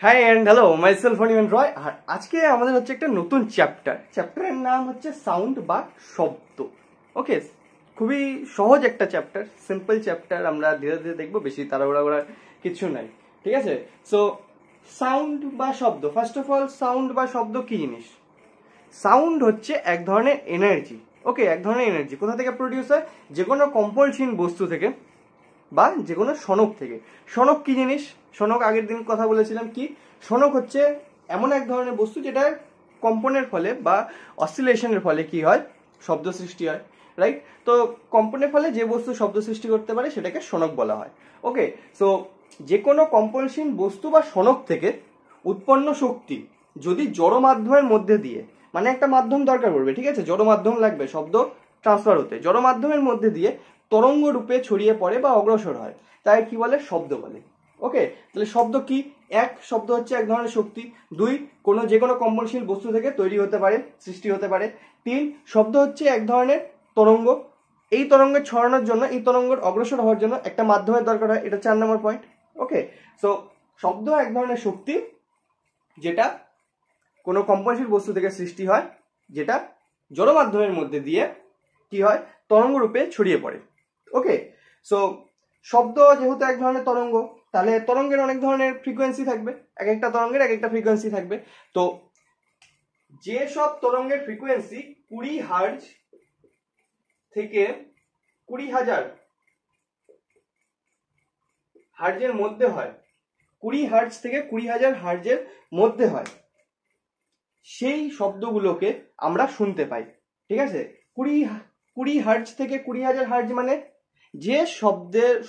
High and hello, myself অনিমেন রয়। আর আজকে আমাদের হচ্ছে একটা নতুন চ্যাপ্টারের নাম হচ্ছে সাউন্ড বা শব্দ। ওকে, খুবই সহজ একটা চ্যাপ্টার, সিম্পল চ্যাপ্টার। আমরা ধীরে ধীরে দেখবো, বেশি তাড়াহুড়া করার কিছু নাই, ঠিক আছে? সো সাউন্ড বা শব্দ, ফার্স্ট অফ অল সাউন্ড বা শব্দ কি জিনিস? সাউন্ড হচ্ছে এক ধরনের এনার্জি। ওকে, এক ধরনের এনার্জি কোথা থেকে প্রডিউস হয়? যে কোনো কম্পলসীন বস্তু থেকে বা যে কোনো সনক থেকে। সনক কি জিনিস? সনক আগের দিন কথা বলেছিলাম। কি সনক হচ্ছে এমন এক ধরনের বস্তু যেটা কম্পনের ফলে বা অসিলেশনের ফলে কি হয়, শব্দ সৃষ্টি হয়, রাইট? তো কম্পনের ফলে যে বস্তু শব্দ সৃষ্টি করতে পারে সেটাকে সনক বলা হয়। ওকে, সো যে কোনো কম্পনশীল বস্তু বা সনক থেকে উৎপন্ন শক্তি যদি জড় মাধ্যমের মধ্যে দিয়ে, মানে একটা মাধ্যম দরকার পড়বে, ঠিক আছে? জড় মাধ্যম লাগবে শব্দ ট্রান্সফার হতে। জড় মাধ্যমের মধ্যে দিয়ে তরঙ্গ রূপে ছড়িয়ে পড়ে বা অগ্রসর হয়, তাই কি বলে? শব্দ বলে। ওকে, তাহলে শব্দ কি? এক, শব্দ হচ্ছে এক ধরনের শক্তি। দুই, যে কোনো কম্পনশীল বস্তু থেকে তৈরি হতে পারে, সৃষ্টি হতে পারে। তিন, শব্দ হচ্ছে এক ধরনের তরঙ্গ। এই তরঙ্গের ছড়ানোর জন্য, এই তরঙ্গের অগ্রসর হওয়ার জন্য একটা মাধ্যমের দরকার হয়। এটা 4 নম্বর পয়েন্ট। ওকে, সো শব্দ এক ধরনের শক্তি যেটা কোনো কম্পনশীল বস্তু থেকে সৃষ্টি হয়, যেটা জড় মাধ্যমের মধ্যে দিয়ে কি হয়, তরঙ্গ রূপে ছড়িয়ে পড়ে। ওকে, সো শব্দ যেহেতু এক ধরনের তরঙ্গ, তাহলে তরঙ্গের অনেক ধরনের ফ্রিকোয়েন্সি থাকবে, এক একটা তরঙ্গের এক একটা ফ্রিকোয়েন্সি থাকবে। তো যে সব তরঙ্গের ফ্রিকোয়েন্সি 20 হার্জ থেকে 20,000 হার্জের মধ্যে হয়, 20 হার্জ থেকে 20,000 হার্জের মধ্যে হয়, সেই শব্দগুলোকে আমরা শুনতে পাই। ঠিক আছে? 20 হার্জ থেকে 20,000 হার্জ মানে যে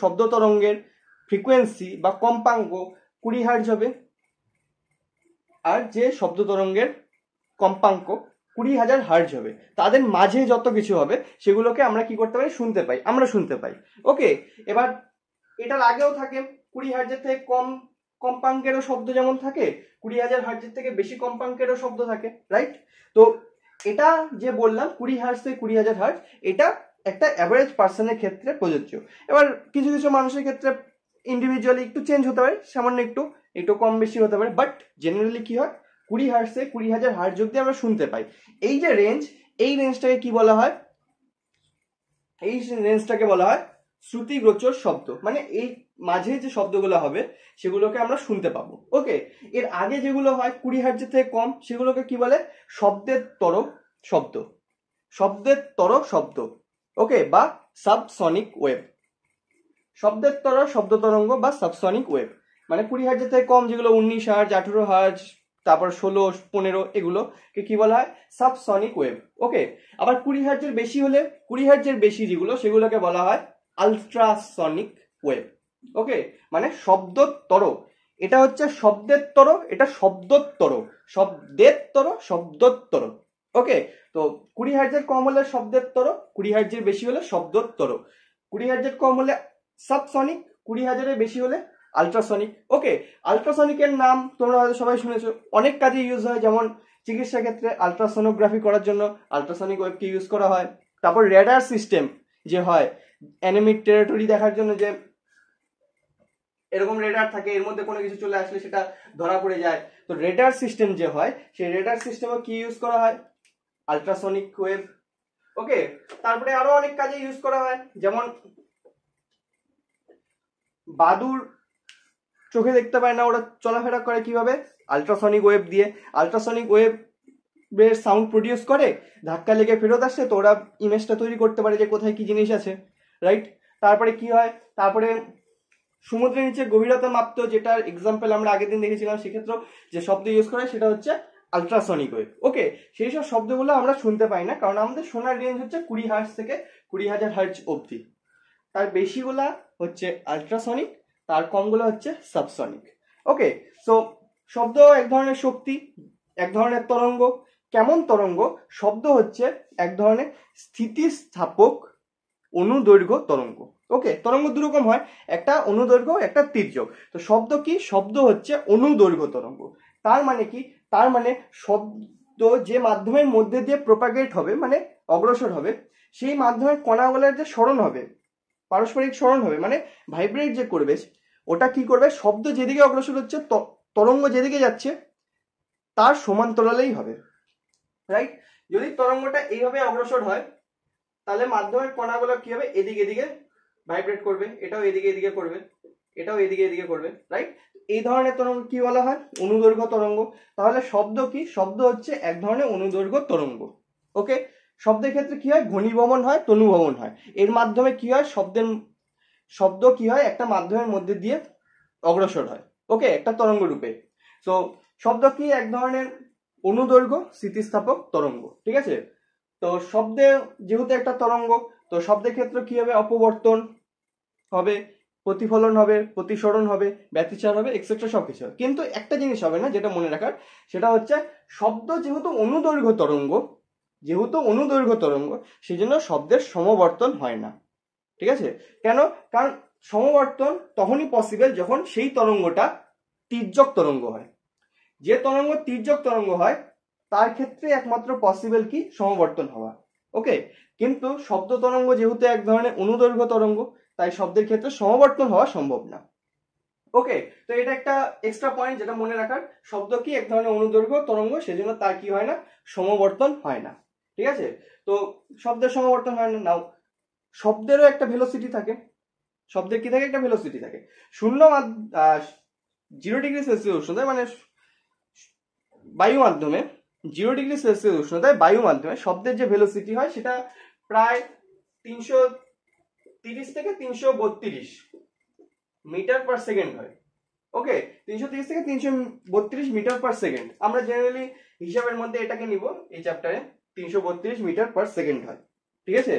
শব্দ তরঙ্গের ফ্রিকোয়েন্সি বা কম্পাঙ্ক 20 হার্জ হবে, আর যে শব্দ তরঙ্গের কম্পাঙ্ক 20,000 হার্জ হবে, তাদের মাঝে যত কিছু হবে সেগুলোকে আমরা কি করতে পারি? শুনতে পাই, আমরা শুনতে পাই। ওকে, এবার এটার আগেও থাকে 20 হার্জের থেকে কম কম্পাঙ্কেরও শব্দ যেমন থাকে, 20,000 হার্জের থেকে বেশি কম্পাঙ্কেরও শব্দ থাকে, রাইট? তো এটা যে বললাম 20 হার্জ থেকে 20,000 হার্জ, এটা একটা অ্যাভারেজ পার্সনের ক্ষেত্রে প্রযোজ্য। এবার কিছু কিছু মানুষের ক্ষেত্রে ইন্ডিভিজুয়ালি একটু চেঞ্জ হতে পারে, সামান্য একটু একটু কম বেশি হতে পারে, বাট জেনারেলি কি হয়, 20 হার্জ থেকে 20,000 হার্জ অব্দি আমরা শুনতে পাই। এই যে রেঞ্জ, এই রেঞ্জটাকে কি বলা হয়? এই রেঞ্জটাকে বলা হয় শ্রুতিগোচর শব্দ। মানে এই মাঝে যে শব্দগুলো হবে সেগুলোকে আমরা শুনতে পাবো। ওকে, এর আগে যেগুলো হয় 20 হার্জের থেকে কম, সেগুলোকে কি বলে? শব্দের তর শব্দ, শব্দের তর শব্দ। ওকে, বা সাবসনিক ওয়েভ। শব্দের তর শব্দ তরঙ্গ বা সাবসনিক ওয়েভ, মানে 20 হার্জের থেকে কম যেগুলো 19 হার্জ, 18 হার্জ, তারপর 16, 15, এগুলোকে কি বলা হয়? Subsonic wave. ওকে, আবার 20 হার্জের বেশি হলে, 20 হার্জের বেশি যেগুলো সেগুলোকে বলা হয় আলট্রাসনিক ওয়েভ। ওকে, মানে শব্দোত্তর। এটা হচ্ছে শব্দের তর, এটা শব্দোত্তর, শব্দের তর শব্দোত্তর। ওকে, তো 20 হার্জের কম হলে শব্দের তর, 20 হার্জের বেশি হলে শব্দোত্তর। 20 হার্জের কম হলে সাবসনিক, 20,000-এর বেশি হলে আলট্রাসনিক। ওকে, আলট্রাসনিকের নাম তোমরা হয়তো সবাই শুনেছো, অনেক কাজে ইউজ হয়। যেমন চিকিৎসা ক্ষেত্রে আলট্রাসোনোগ্রাফি করার জন্য আলট্রাসনিক ওয়েভকে ইউজ করা হয়। তারপর রেডার সিস্টেম যে হয়, এনিমির টেরিটরি দেখার জন্য, যে এরকম রেডার থাকে, এর মধ্যে কোনো কিছু চলে আসলে সেটা ধরা পড়ে যায়। তো রেডার সিস্টেম যে হয়, সেই রেডার সিস্টেমে কি ইউজ করা হয়? Ultrasonic wave. ওকে, তারপরে আরো অনেক কাজে ইউজ করা হয়। যেমন বাদুর চোখে দেখতে পায় না, ওরা চলাফেরা করে কিভাবে? আলট্রাসনিক ওয়েভ দিয়ে। আলট্রাসনিক ওয়েভ এর সাউন্ড প্রডিউস করে, ধাক্কা লেগে ফেরত আসে, তো ওরা ইমেজটা তৈরি করতে পারে যে কোথায় কি জিনিস আছে, রাইট? তারপরে কি হয়? তারপরে সমুদ্রের নিচে গভীরতা মাপতে, যেটার এক্সাম্পল আমরা আগের দিন দেখেছিলাম, সেক্ষেত্রেও যে শব্দ ইউজ করা হয় সেটা হচ্ছে আলট্রাসনিক ওয়েভ। ওকে, সেই সব শব্দগুলো আমরা শুনতে পাই না, কারণ আমাদের শোনার রেঞ্জ হচ্ছে 20 হার্জ থেকে 20,000 হার্জ অবধি। তার বেশিগুলা হচ্ছে আলট্রাসনিক, তার কমগুলো হচ্ছে সাবসনিক। ওকে, সো শব্দ এক ধরনের শক্তি, এক ধরনের তরঙ্গ। কেমন তরঙ্গ? শব্দ হচ্ছে এক ধরনের স্থিতিস্থাপক অনুদৈর্ঘ্য তরঙ্গ। ওকে, তরঙ্গ দুরকম হয়, একটা অনুদৈর্ঘ্য, একটা তির্যক। তো শব্দ কি? শব্দ হচ্ছে অনুদৈর্ঘ্য তরঙ্গ। তার মানে কি? তার মানে শব্দ যে মাধ্যমের মধ্যে দিয়ে প্রপাগেট হবে, মানে অগ্রসর হবে, সেই মাধ্যমের কণাগুলোর যে সরণ হবে, পারস্পরিক সরণ হবে, মানে ভাইব্রেট যে করবে, ওটা কি করবে? শব্দ যেদিকে অগ্রসর হচ্ছে তরঙ্গ যেদিকে যাচ্ছে তার সমান্তরালেই হবে, রাইট? যদি তরঙ্গটা এইভাবে অগ্রসর হয় তাহলে মাধ্যমের কণাগুলো কি হবে, এদিকে এদিকে ভাইব্রেট করবে, এটাও এদিকে এদিকে করবে, এটাও এদিকে এদিকে করবে, রাইট? এই ধরনের তরঙ্গ কি বলা হয়, অনুদৈর্ঘ্য তরঙ্গ। তাহলে শব্দ কি, শব্দ হচ্ছে এক ধরনের অনুদৈর্ঘ্য তরঙ্গ। ওকে, শব্দের ক্ষেত্রে কি হয়, ঘনীভবন হয়, তনুভবন হয়। এর মাধ্যমে কি হয়, শব্দ কি হয়, একটা মাধ্যমের মধ্যে দিয়ে অগ্রসর হয়, ওকে, একটা তরঙ্গ রূপে। তো শব্দ কি, এক ধরনের অনুদৈর্ঘ্য স্থিতিস্থাপক তরঙ্গ, ঠিক আছে? তো শব্দে যেহেতু একটা তরঙ্গ, তো শব্দের ক্ষেত্রে কি হবে, অপবর্তন হবে, প্রতিফলন হবে, প্রতিসরণ হবে, ব্যতিচার হবে, এক্সেট্রা সবকিছু হবে। কিন্তু একটা জিনিস হবে না, যেটা মনে রাখার, সেটা হচ্ছে শব্দ যেহেতু অনুদৈর্ঘ্য তরঙ্গ, সেজন্য শব্দের সমবর্তন হয় না, ঠিক আছে? কেন? কারণ সমবর্তন তখনই পসিবল যখন সেই তরঙ্গটা তির্যক তরঙ্গ হয়। যে তরঙ্গ তির্যক তরঙ্গ হয় তার ক্ষেত্রে একমাত্র পসিবল কি, সমবর্তন হওয়া, ওকে? কিন্তু শব্দ তরঙ্গ যেহেতু এক ধরনের অনুদৈর্ঘ্য তরঙ্গ, তাই শব্দের ক্ষেত্রে সমবর্তন হওয়া সম্ভব না, ওকে? তো এটা একটা এক্সট্রা পয়েন্ট যেটা মনে রাখার, শব্দ কি এক ধরনের অনুদৈর্ঘ্য তরঙ্গ, সেজন্য তার কি হয় না, সমবর্তন হয় না, ঠিক আছে? তো শব্দের সমবর্তন হয় না। নাও, শব্দেরও একটা ভেলোসিটি থাকে, শব্দের কি থাকে, একটা ভেলোসিটি থাকে। 0 ডিগ্রি সেলসিয়াস উষ্ণতায়, মানে বায়ু মাধ্যমে 0 ডিগ্রি সেলসিয়াস উষ্ণতায় বায়ু মাধ্যমে শব্দের যে ভেলোসিটি হয় সেটা প্রায় 330 থেকে 332 মিটার পার সেকেন্ড হয়, ওকে? 330 থেকে 332 মিটার পার সেকেন্ড। আমরা জেনারেলি হিসাবের মধ্যে এটাকে নিব, এই চ্যাপ্টারে 332 মিটার পার সেকেন্ড হয়, ঠিক আছে?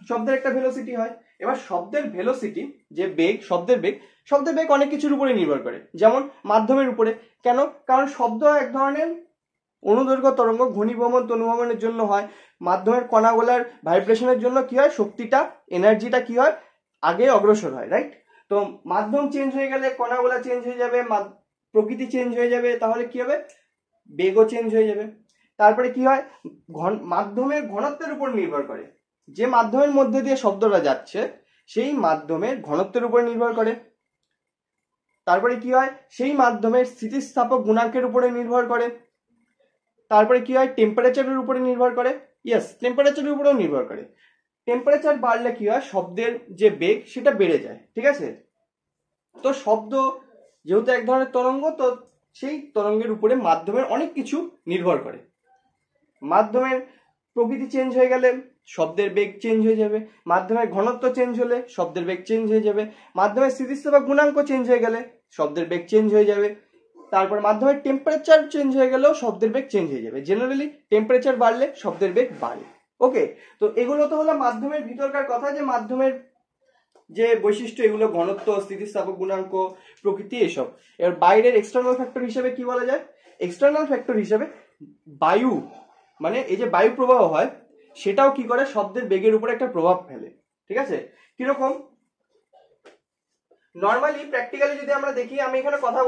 শব্দের একটা ভেলোসিটি হয়। এবার শব্দের ভেলোসিটি, যে বেগ, শব্দের বেগ অনেক কিছুর উপরে নির্ভর করে, যেমন মাধ্যমের উপরে। কেন? কারণ শব্দ এক ধরনের অনুদৈর্ঘ্য তরঙ্গ, ঘনীভবন তনুভবনের জন্য হয়। মাধ্যমের কণাগুলার ভাইব্রেশনের জন্য কি হয়, শক্তিটা, এনার্জিটা কি হয়, আগে অগ্রসর হয়, রাইট? তো মাধ্যম চেঞ্জ হয়ে গেলে কণাগুলা চেঞ্জ হয়ে যাবে, প্রকৃতি চেঞ্জ হয়ে যাবে, তাহলে কি হবে, বেগও চেঞ্জ হয়ে যাবে। তারপরে কি হয়, মাধ্যমের ঘনত্বের উপর নির্ভর করে, যে মাধ্যমের মধ্যে দিয়ে শব্দটা যাচ্ছে সেই মাধ্যমের ঘনত্বের উপর নির্ভর করে। তারপরে কি হয়, সেই মাধ্যমের স্থিতিস্থাপক গুণাঙ্কের উপরে নির্ভর করে। তারপরে কি হয়, টেম্পারেচারের উপরে নির্ভর করে, ইয়েস, টেম্পারেচারের উপরেও নির্ভর করে। টেম্পারেচার বাড়লে কি হয়, শব্দের যে বেগ সেটা বেড়ে যায়, ঠিক আছে? তো শব্দ যেহেতু এক ধরনের তরঙ্গ, তো সেই তরঙ্গের উপরে মাধ্যমের অনেক কিছু নির্ভর করে। মাধ্যমের প্রকৃতি চেঞ্জ হয়ে গেলে শব্দের বেগ চেঞ্জ হয়ে যাবে, মাধ্যমের ঘনত্ব চেঞ্জ হলে শব্দের বেগ চেঞ্জ হয়ে যাবে, মাধ্যমের স্থিতিস্থাপক গুণাঙ্ক চেঞ্জ হয়ে গেলে শব্দের বেগ চেঞ্জ হয়ে যাবে, তারপর মাধ্যমের টেম্পারেচার চেঞ্জ হয়ে গেলেও শব্দের বেগ চেঞ্জ হয়ে যাবে। জেনারেলি টেম্পারেচার বাড়লে শব্দের বেগ বাড়ে, ওকে? তো এগুলো তো হলো মাধ্যমের ভিতরকার কথা, যে মাধ্যমের যে বৈশিষ্ট্য, এগুলো ঘনত্ব, স্থিতিস্থাপক গুণাঙ্ক, প্রকৃতি, এসব। এবার বাইরের এক্সটার্নাল ফ্যাক্টর হিসেবে কি বলা যায়, এক্সটার্নাল ফ্যাক্টর হিসেবে বায়ু, মানে এই যে বায়ু প্রবাহ হয় সেটাও কি করে, শব্দের বেগের উপরে একটা প্রভাব ফেলে, ঠিক আছে? কিরকম, নর্মালি প্র্যাকটিক্যালি যদি আমরা দেখি, আমি এখানে কথা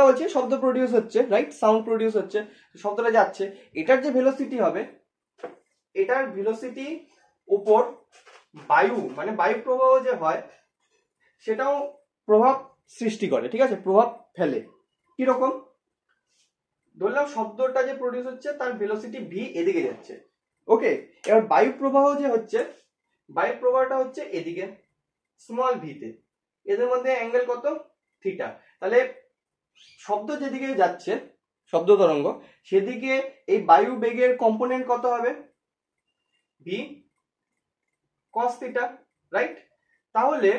বলছি, শব্দ প্রডিউস হচ্ছে, রাইট? সাউন্ড প্রডিউস হচ্ছে, শব্দটা যাচ্ছে, এটার যে ভেলোসিটি হবে, এটার ভেলোসিটি উপর বায়ু, মানে বায়ু প্রবাহ যে হয় সেটাও প্রভাব সৃষ্টি করে, ঠিক আছে, প্রভাব ফেলে। কিরকম, ধরলাম শব্দটা যে প্রডিউস হচ্ছে তার ভেলোসিটি ভি এদিকে যাচ্ছে, ওকে? এবার বায়ু প্রবাহ যে হচ্ছে, বায়ু প্রবাহটা হচ্ছে এদিকে স্মল ভিতে, এদের মধ্যে অ্যাঙ্গেল কত, থিটা। তাহলে শব্দ যেদিকে যাচ্ছে, শব্দ তরঙ্গ, সেদিকে এই বায়ু বেগের কম্পোনেন্ট কত হবে, ভি কস থিটা, রাইট? তাহলে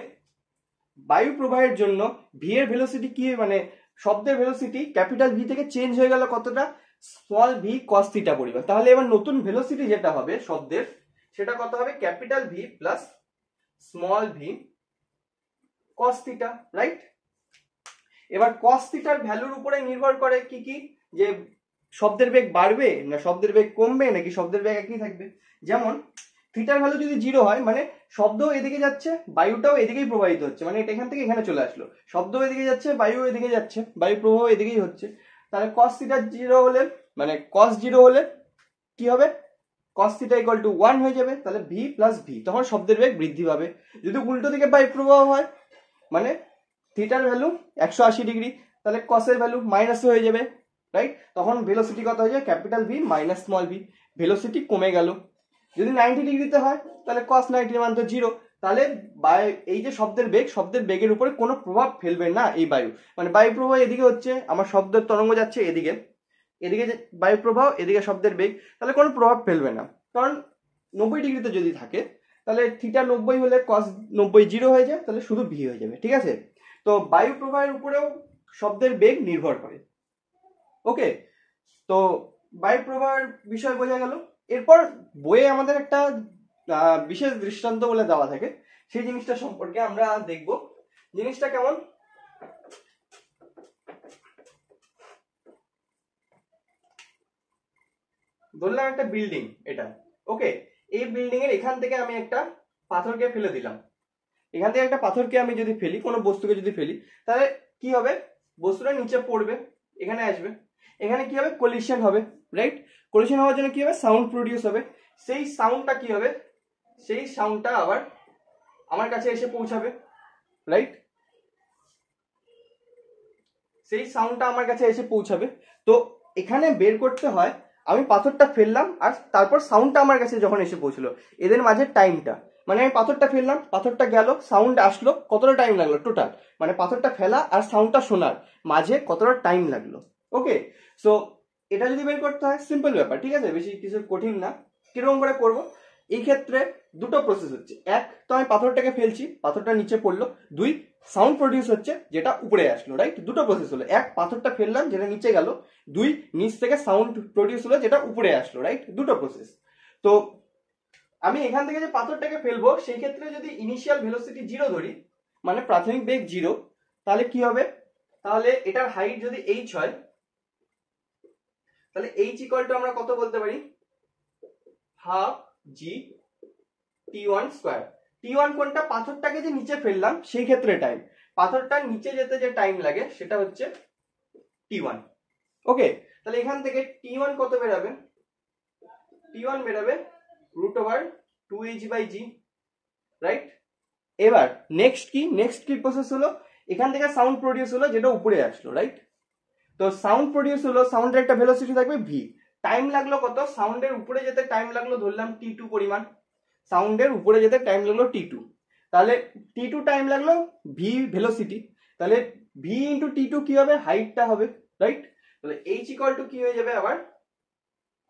বায়ু প্রবাহের জন্য ভি এর ভেলোসিটি কি, মানে শব্দের ভেলোসিটি ক্যাপিটাল ভি থেকে চেঞ্জ হয়ে গেল কতটা, স্মল ভি কস থিটা পরিমাণ। তাহলে এবার নতুন ভেলোসিটি যেটা হবে শব্দের, সেটা কত হবে, capital V plus small V cos theta, right? এবার কস থিটার ভ্যালুর উপরে নির্ভর করে কি কি, যে শব্দের বেগ বাড়বে না শব্দের বেগ কমবে, নাকি শব্দের বেগ একই থাকবে। যেমন থিটার ভ্যালু যদি 0 হয়, মানে শব্দ এদিকে যাচ্ছে, বায়ুটাও এদিকেই প্রবাহিত হচ্ছে, মানে এটা এখান থেকে এখানে চলে আসলো, শব্দ এদিকে যাচ্ছে, বায়ু এদিকে যাচ্ছে, বায়ু প্রবাহ এদিকেই হচ্ছে। তাহলে cos থিটা 0 হলে, মানে cos 0 হলে কি হবে, cos থিটা ইকুয়াল টু 1 হয়ে যাবে, তাহলে v প্লাস ভি, তখন শব্দের বেগ বৃদ্ধি পাবে। যদি উল্টো দিকে বায়ু প্রবাহ হয়, মানে থিটার ভ্যালু 180 ডিগ্রি, তাহলে কসের ভ্যালু মাইনাস হয়ে যাবে, রাইট? তখন ভেলোসিটি কত হয়ে যায়, capital V minus small V, velocity কমে গেল। যদি 90 ডিগ্রিতে হয় তাহলে কস 90 মান তো 0। তাহলে এই যে শব্দের বেগের উপরে কোনো প্রভাব ফেলবে না এই বায়ু, মানে বায়ু প্রবাহ এদিকে হচ্ছে, আমার শব্দের তরঙ্গ যাচ্ছে এদিকে, এদিকে যে বায়ু প্রবাহ, এদিকে শব্দের বেগ, তাহলে কোনো প্রভাব ফেলবে না। কারণ 90 ডিগ্রিতে যদি থাকে তাহলে থিটা 90 হলে কস 90 0 হয়ে যায়, তাহলে শুধু ভি হয়ে যাবে, ঠিক আছে? তো বায়ু প্রবাহের উপরেও শব্দের বেগ নির্ভর করে। ওকে, তো বায়ু প্রবাহের বিষয় বোঝা গেল। এরপর বইয়ে আমাদের একটা বিশেষ দৃষ্টান্ত বলে দেওয়া থাকে, সেই জিনিসটা সম্পর্কে আমরা দেখব। জিনিসটা কেমন, ধরলাম একটা বিল্ডিং, এটা ওকে, এই বিল্ডিং এর এখান থেকে আমি একটা পাথরকে ফেলে দিলাম। এখান থেকে একটা পাথরকে আমি যদি ফেলি, কোনো বস্তুকে যদি ফেলি, তাহলে কি হবে, বস্তুটা নিচে পড়বে, এখানে আসবে, এখানে কি হবে, কলিশন হবে, রাইট? কলিশন হওয়ার জন্য কি হবে, সাউন্ড প্রডিউস হবে। সেই সাউন্ডটা কি হবে, সেই সাউন্ডটা আবার আমার কাছে এসে পৌঁছাবে, রাইট? সেই সাউন্ডটা আমার কাছে এসে পৌঁছাবে। তো এখানে বের করতে হয় আমি পাথরটা ফেললাম আর তারপর সাউন্ডটা আমার কাছে যখন এসে পৌঁছলো, এদের মাঝে টাইমটা, মানে আমি পাথরটা ফেললাম, পাথরটা গেল, সাউন্ড আসলো, কতটা টাইম লাগলো টোটাল, মানে পাথরটা ফেলা আর সাউন্ডটা শোনার মাঝে কতটা টাইম লাগলো। ওকে, সো এটা যদি বের করতে হয় সিম্পল ব্যাপার, ঠিক আছে, বেশি কিছু কঠিন না। কিরকম করে করবো, এই ক্ষেত্রে দুটো প্রসেস হচ্ছে, এক তো আমি পাথরটাকে ফেলছি, পাথরটা নিচে পড়লো, দুই সাউন্ড প্রডিউস হচ্ছে যেটা উপরে আসলো, রাইট? দুটো প্রসেস হলো, এক পাথরটা ফেললাম যেটা নিচে গেল, দুই নিচ থেকে সাউন্ড প্রডিউস হলো যেটা উপরে আসলো, রাইট? দুটো প্রসেস। তো আমি এখান থেকে যে পাথরটাকে ফেলবো সেই ক্ষেত্রে যদি ইনিশিয়াল ভেলোসিটি 0 ধরি, মানে প্রাথমিক বেগ 0, তাহলে কি হবে, তাহলে এটার হাইট যদি h হয়, তাহলে h ইকুয়াল টু আমরা কত বলতে পারি, হাফ জি t1 স্কয়ার। t1 কোনটা, পাথরটাকে যে নিচে ফেললাম সেই ক্ষেত্রে টাইম, পাথরটা নিচে যেতে যে টাইম লাগে সেটা হচ্ছে t1। ওকে, তাহলে এখান থেকে t1 কত বেরাবে, t1 বেরাবে √2h/g, রাইট? এবার নেক্সট কি প্রসেস হলো, এখান থেকে সাউন্ড প্রডিউস হলো যেটা উপরে আসলো, রাইট? তো সাউন্ড প্রডিউস হলো, সাউন্ডের একটা ভেলোসিটি থাকবে ভি, টাইম লাগলো কত, সাউন্ডের উপরে যেতে টাইম লাগলো ধরলাম t2 পরিমাণ, সাউন্ডের উপরে যেতে টাইম লাগলো t2, তাহলে t2 টাইম লাগলো, ভি ভেলোসিটি, তাহলে ভি ইন্টু t2 কি হবে, হাইটটা হবে, রাইট? তাহলে h ইকুয়াল টু কি হয়ে যাবে আবার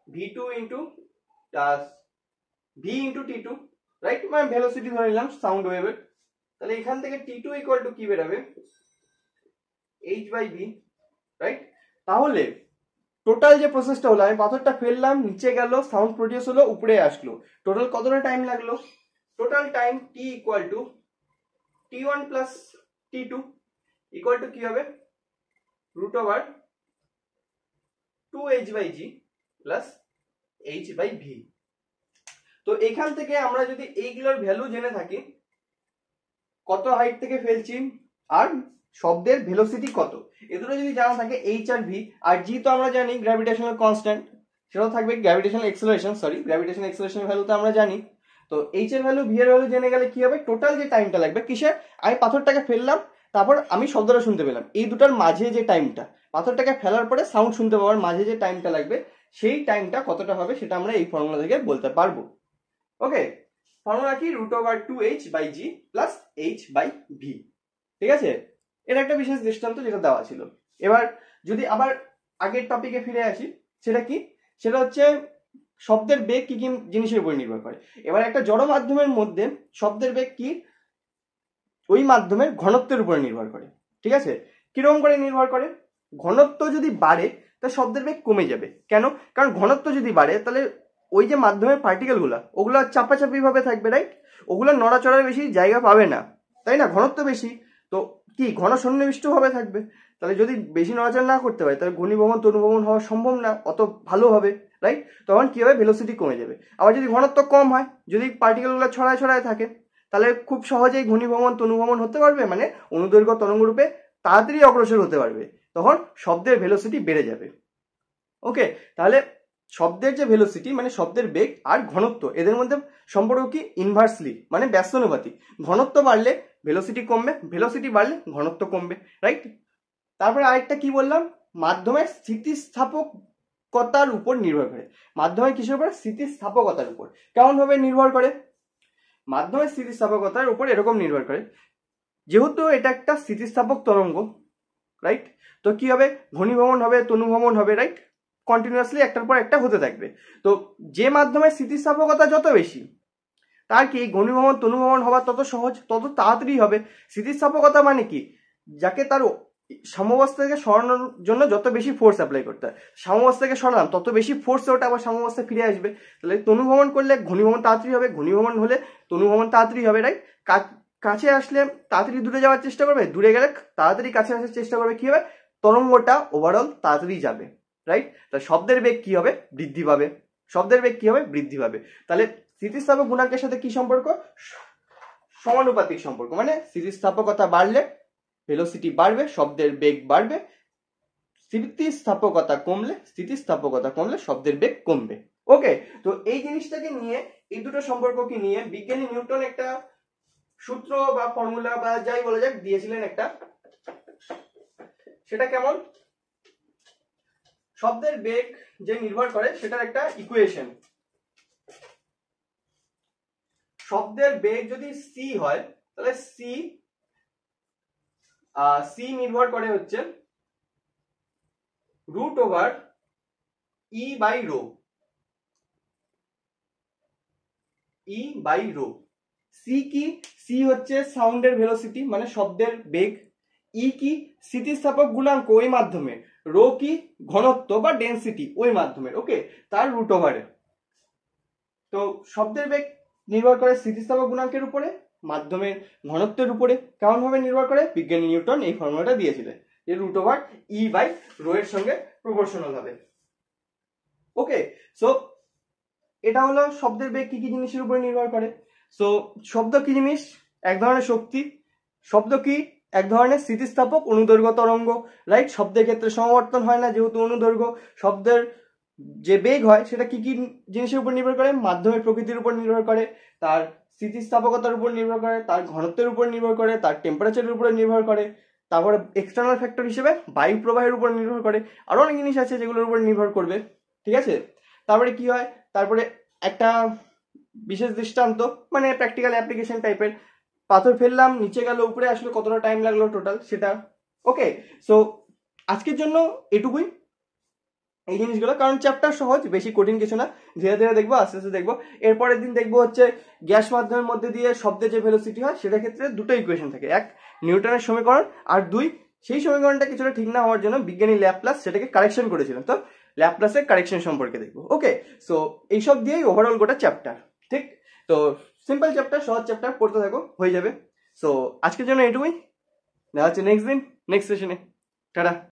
v2 into V into t2, right? মানে ভেলোসিটি ধরে নিলাম সাউন্ড ওয়েভের। তাহলে এখান থেকে t2 ইকুয়াল টু কি বেরাবে, h/v, রাইট? তাহলে টোটাল যে প্রসেসটা হলো, আমি পাথরটা ফেললাম, নিচে গেল, সাউন্ড প্রডিউস হলো, উপরে আসলো, টোটাল কতটা টাইম লাগলো, total time t equal to t1 plus t2 equal to কি হবে, √2h/g প্লাস h/v। তো এখান থেকে আমরা যদি এইগুলোর ভ্যালু জেনে থাকি, কত হাইট থেকে ফেলছি আর শব্দের ভেলোসিটি কত, এগুলো যদি জানা থাকে h আর v, আর g তো আমরা জানি গ্র্যাভিটেশনাল কনস্ট্যান্ট, সেটাও থাকবে গ্র্যাভিটেশনাল এক্সেলারেশন, গ্র্যাভিটেশনাল এক্সেলারেশনের ভ্যালু তো আমরা জানি। তো h এর ভ্যালু, v এর ভ্যালু জেনে গেলে কি হবে, টোটাল যে টাইমটা লাগবে কিসের, আমি পাথরটাকে ফেললাম, তারপর আমি শব্দটা শুনতে পেলাম, এই দুটার মাঝে যে টাইমটা, পাথরটাকে ফেলার পরে সাউন্ড শুনতে পাওয়ার মাঝে যে টাইমটা লাগবে, সেই টাইমটা কতটা হবে সেটা আমরা এই ফর্মুলা থেকে বলতে পারবো। ওকে, ফর্মুলা কি, √2h/g প্লাস h/v, ঠিক আছে? এটা একটা বিশেষ দৃষ্টান্ত যেটা দেওয়া ছিল। এবার যদি আবার আগের টপিকে ফিরে আসি, সেটা কি, সেটা হচ্ছে শব্দের বেগ কি কি জিনিসের উপর নির্ভর করে। এবার একটা জড় মাধ্যমের মধ্যে শব্দের বেগ কি, ওই মাধ্যমের ঘনত্বের উপর নির্ভর করে, ঠিক আছে? কিরকম করে নির্ভর করে, ঘনত্ব যদি বাড়ে তাহলে শব্দের বেগ কমে যাবে, কেন, কারণ ঘনত্ব যদি বাড়ে তাহলে ওই যে মাধ্যমের পার্টিকেলগুলো ওগুলো চাপাচাপি ভাবে থাকবে, রাইট? ওগুলো নড়াচড়ার বেশি জায়গা পাবে না, তাই না? ঘনত্ব বেশি তো কি, ঘন সন্নিবিষ্ট ভাবে থাকবে, তাহলে যদি বেশি নড়াচড়া না করতে পারে তাহলে ঘনীভবন তনুভবন হওয়া সম্ভব না অত ভালোভাবে, রাইট? তখন কি হবে, ভেলোসিটি কমে যাবে। আবার যদি ঘনত্ব কম হয়, যদি পার্টিকেলগুলো ছড়ায় ছড়ায় থাকে, তাহলে খুব সহজেই ঘনীভবন তনুভবন হতে পারবে, মানে অনুদৈর্ঘ্য তরঙ্গ রূপে তাড়াতাড়ি অগ্রসর হতে পারবে, তখন শব্দের ভেলোসিটি বেড়ে যাবে। ওকে, তাহলে শব্দের যে ভেলোসিটি মানে শব্দের বেগ আর ঘনত্ব, এদের মধ্যে সম্পর্ক কি, ইনভার্সলি, মানে ব্যস্তানুপাতিক। ঘনত্ব বাড়লে ভেলোসিটি কমবে, ভেলোসিটি বাড়লে ঘনত্ব কমবে, রাইট? তারপরে আরেকটা কি বললাম, মাধ্যমের স্থিতিস্থাপকতার উপর নির্ভর করে। মাধ্যমের কিসের উপর? স্থিতিস্থাপকতার উপর। কেমন ভাবে নির্ভর করে? মাধ্যমের স্থিতিস্থাপকতার উপর এরকম নির্ভর করে, যেহেতু এটা একটা স্থিতিস্থাপক তরঙ্গ, রাইট? তো কি হবে, ঘনীভবন হবে, তনুভবন হবে, রাইট? কন্টিনিউয়াসলি একটার পর একটা হতে থাকবে। তো যে মাধ্যমের স্থিতিস্থাপকতা যত বেশি, তার কি ঘনীভবন তনুভবন হওয়া তত সহজ, তত তাড়াতাড়ি হবে। স্থিতিস্থাপকতা মানে কি, যাকে তার সাম্যাবস্থা থেকে সরানোর জন্য যত বেশি ফোর্স অ্যাপ্লাই করতে হয়, সাম্যাবস্থা থেকে সরালাম তত বেশি ফোর্সে ওটা আবার সাম্যাবস্থায় ফিরে আসবে। তাহলে তনুভবন করলে ঘনীভবন তাড়াতাড়ি হবে, ঘনীভবন হলে তনুভবন তাড়াতাড়ি হবে, রাইট? কাছে আসলে তাড়াতাড়ি দূরে যাওয়ার চেষ্টা করবে, দূরে গেলে তাড়াতাড়ি কাছে আসার চেষ্টা করবে, কি হবে, তরঙ্গটা ওভারঅল তাড়াতাড়ি যাবে, রাইট? তাহলে শব্দের বেগ কি হবে, বৃদ্ধি পাবে। শব্দের বেগ কি হবে, বৃদ্ধি পাবে। তাহলে স্থিতিস্থাপক গুণাঙ্কের সাথে কি সম্পর্ক? সমানুপাতিক সম্পর্ক। মানে স্থিতিস্থাপকতা বাড়লে ভেলোসিটি বাড়বে, শব্দের বেগ বাড়বে। স্থিতিস্থাপকতা কমলে শব্দের বেগ কমবে। ওকে, তো এই জিনিসটাকে নিয়ে, এই দুটো সম্পর্ককে নিয়ে বিজ্ঞানী নিউটন একটা সূত্র বা ফর্মুলা বা যাই বলা যাক দিয়েছিলেন একটা। সেটা কেমন? শব্দের বেগ যে নির্ভর করে সেটার একটা ইকুয়েশন। শব্দের বেগ যদি সি হয়, তাহলে সি নির্ভর করে হচ্ছে root over E by rho. E by rho. C কি? সি হচ্ছে সাউন্ডের ভেলোসিটি, মানে শব্দের বেগ। ই কি? স্থিতিস্থাপক গুণাঙ্ক ওই মাধ্যমে। রো কি? ঘনত্ব বা ডেন্সিটি ওই মাধ্যমের। ওকে, তার রুট ওভারে। তো শব্দের বেগ নির্ভর করে স্থিতিস্থাপক গুণাঙ্কের উপরে, মাধ্যমের ঘনত্বের উপরে। কেমন ভাবে নির্ভর করে? বিজ্ঞানী নিউটন এই ফর্মুলাটা দিয়েছিলেন, যে root over E by rho এর সঙ্গে প্রপোর্শনাল হবে। ওকে, সো এটা হলো শব্দের বেগ কি কি জিনিসের উপরে নির্ভর করে। সো শব্দ কি জিনিস? এক ধরনের শক্তি। শব্দ কি? এক ধরনের স্থিতিস্থাপক অনুদৈর্ঘ্য তরঙ্গ, রাইট? শব্দের ক্ষেত্রে সমাবর্তন হয় না যেহেতু অনুদৈর্ঘ্য। শব্দের যে বেগ হয় সেটা কি কি জিনিসের উপর নির্ভর করে? মাধ্যমের প্রকৃতির উপর নির্ভর করে, তার স্থিতিস্থাপকতার উপর নির্ভর করে, তার ঘনত্বের উপর নির্ভর করে, তার টেম্পারেচারের উপরে নির্ভর করে, তারপরে এক্সটার্নাল ফ্যাক্টর হিসেবে বায়ু প্রবাহের উপর নির্ভর করে, আরো অনেক জিনিস আছে যেগুলোর উপর নির্ভর করবে। ঠিক আছে, তারপরে কি হয়, তারপরে একটা বিশেষ দৃষ্টান্ত, মানে প্র্যাকটিক্যাল অ্যাপ্লিকেশন টাইপের, পাথর ফেললাম, নিচে গেল, উপরে আসলে কতটা টাইম লাগলো টোটাল সেটা। ওকে, সো আজকের জন্য এটুকুই এই জিনিসগুলো, কারণ চ্যাপ্টার সহজ, বেশি কঠিন কিছু না। ধীরে ধীরে দেখবো, আস্তে আস্তে দেখবো। এরপরের দিন দেখবো হচ্ছে গ্যাস মাধ্যমের মধ্যে দিয়ে শব্দের যে ভেলোসিটি হয় সেটার ক্ষেত্রে দুটো ইকুয়েশন থাকে, এক নিউটনের সমীকরণ, আর দুই সেই সমীকরণটা কিছুটা ঠিক না হওয়ার জন্য বিজ্ঞানী ল্যাপ্লাস সেটাকে কারেকশন করেছিলেন, তো ল্যাপ্লাসের কারেকশন সম্পর্কে দেখবো। ওকে, সো এইসব দিয়েই ওভারঅল গোটা চ্যাপ্টার। ঠিক, তো সিম্পল চ্যাপ্টার, সহজ চ্যাপ্টার, পড়তে থাকো, হয়ে যাবে। সো আজকের জন্য এটুকুই, দেখা হচ্ছে নেক্সট দিন, নেক্সট সেশনে। টাটা।